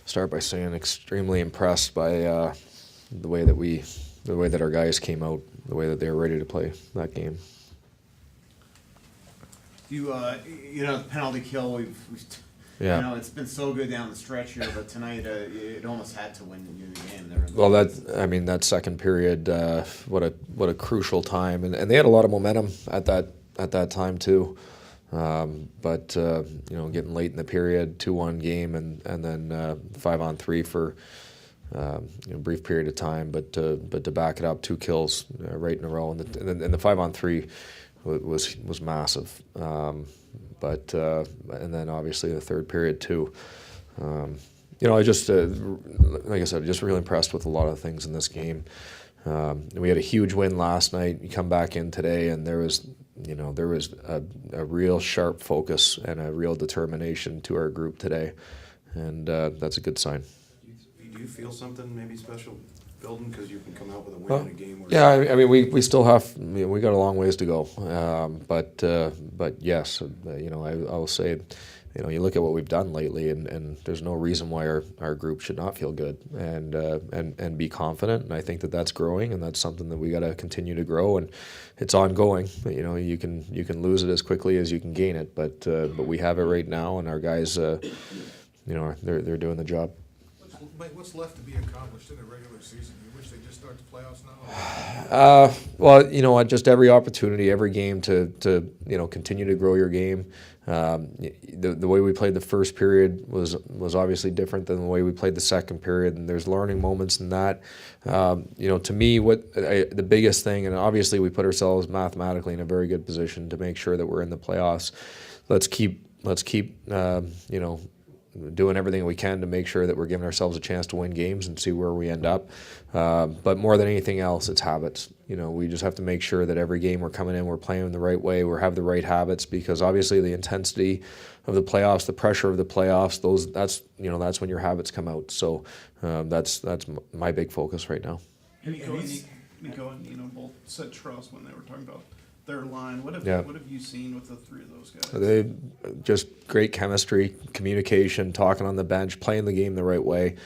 start by saying extremely impressed by the way that our guys came out, the way that they were ready to play that game. The penalty kill, we've it's been so good down the stretch here, but tonight it almost had to win the game. Well, that second period, what a crucial time, and they had a lot of momentum at that time too. But getting late in the period, 2-1 game, and then 5-on-3 for a brief period of time, but to back it up, 2 kills right in a row, and the 5-on-3 was massive. But and then obviously the third period too. I just like I said, just really impressed with a lot of things in this game. We had a huge win last night. You come back in today, and there was a real sharp focus and a real determination to our group today, and that's a good sign. Do you feel something maybe special building because you can come out with a win in a game? Yeah, I mean we still have we got a long ways to go, but yes, I will say, you look at what we've done lately, and there's no reason why our group should not feel good and be confident. And I think that's growing, and that's something that we got to continue to grow. And it's ongoing. But, you can lose it as quickly as you can gain it. But we have it right now, and our guys, they're doing the job. What's left to be accomplished in the regular season? You wish they just start the playoffs now? Well, just every opportunity, every game to continue to grow your game. The way we played the first period was obviously different than the way we played the second period, and there's learning moments in that. To me, the biggest thing, and obviously we put ourselves mathematically in a very good position to make sure that we're in the playoffs. Let's keep doing everything we can to make sure that we're giving ourselves a chance to win games and see where we end up. But more than anything else, it's habits. We just have to make sure that every game we're coming in, we're playing the right way, we have the right habits, because obviously the intensity of the playoffs, the pressure of the playoffs, that's when your habits come out. So that's my big focus right now. Nico and both said trust when they were talking about their line. What have you seen with the three of those guys? They just great chemistry, communication, talking on the bench, playing the game the right way.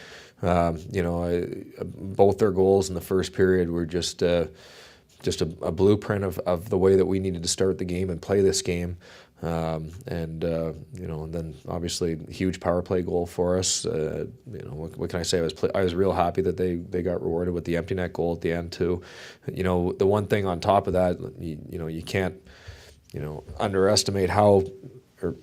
Both their goals in the first period were just a blueprint of the way that we needed to start the game and play this game. And then obviously huge power play goal for us. What can I say? I was real happy that they got rewarded with the empty net goal at the end too. The one thing on top of that, you can't underestimate how or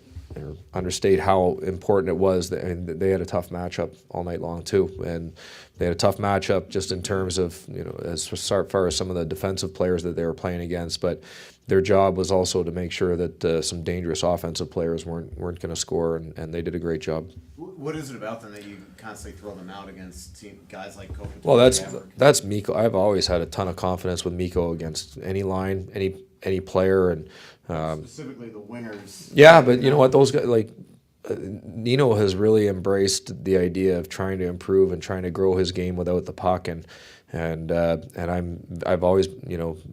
understate how important it was. They had a tough matchup all night long too, and they had a tough matchup just in terms of as far as some of the defensive players that they were playing against, but their job was also to make sure that some dangerous offensive players weren't going to score, and they did a great job. What is it about them that you constantly throw them out against guys like Coach? Well, that's Mikko. I've always had a ton of confidence with Mikko against any line, any player, and specifically the wingers. Yeah, but you know what? Those guys, like Nino, has really embraced the idea of trying to improve and trying to grow his game without the puck, and I've always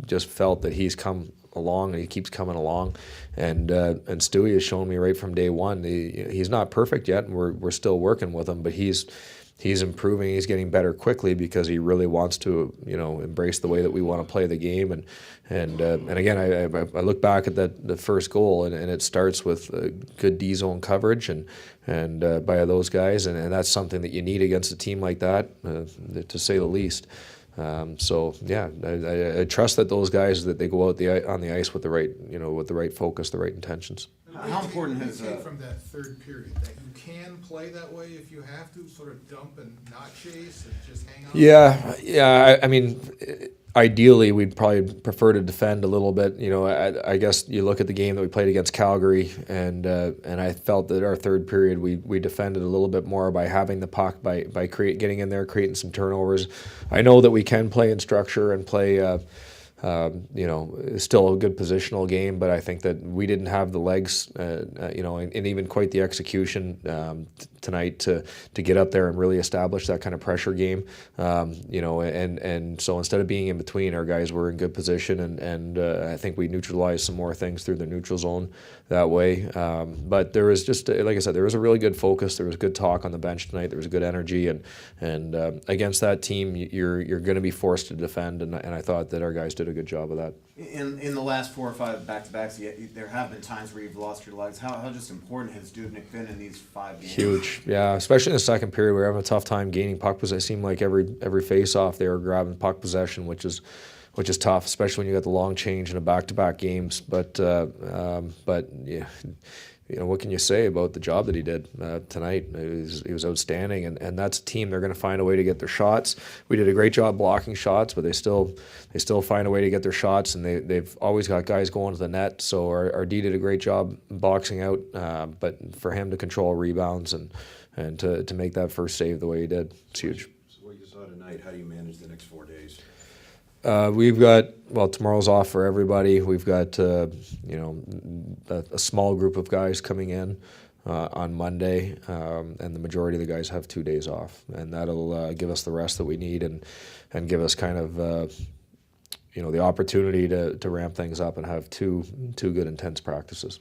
just felt that he's come along, and he keeps coming along, and Stewie has shown me right from day one. He's not perfect yet, and we're still working with him, but he's improving. He's getting better quickly because he really wants to embrace the way that we want to play the game. And again, I look back at the first goal, and it starts with good D zone coverage and by those guys, and that's something that you need against a team like that, to say the least. So yeah, I trust that those guys, that they go out on the ice with the right focus, the right intentions. How important has from that third period that you can play that way if you have to, sort of dump and not chase and just hang on? Yeah. I mean, ideally, we'd probably prefer to defend a little bit. I guess you look at the game that we played against Calgary, and I felt that our third period we defended a little bit more by having the puck, by getting in there, creating some turnovers. I know that we can play in structure and play It's still a good positional game, but I think that we didn't have the legs, and even quite the execution tonight to get up there and really establish that kind of pressure game. And so instead of being in between, our guys were in good position, and I think we neutralized some more things through the neutral zone that way. But there was just, like I said, there was a really good focus. There was good talk on the bench tonight. There was good energy, and against that team, you're going to be forced to defend, and I thought that our guys did a good job of that. In the last 4 or 5 back-to-backs, there have been times where you've lost your legs. How just important has Dubnyk been in these 5 games? Huge, yeah. Especially in the second period, we were having a tough time gaining puck possession. It seemed like every face-off they were grabbing puck possession, which is tough, especially when you got the long change in a back-to-back games. But yeah. What can you say about the job that he did tonight? He was outstanding, and that's a team. They're going to find a way to get their shots. We did a great job blocking shots, but they still find a way to get their shots, and they've always got guys going to the net. So our D did a great job boxing out, but for him to control rebounds and to make that first save the way he did, it's huge. So what you saw tonight, how do you manage the next 4 days? We've got, tomorrow's off for everybody. We've got, a small group of guys coming in on Monday, and the majority of the guys have 2 days off, and that'll give us the rest that we need and give us kind of, the opportunity to ramp things up and have two good intense practices.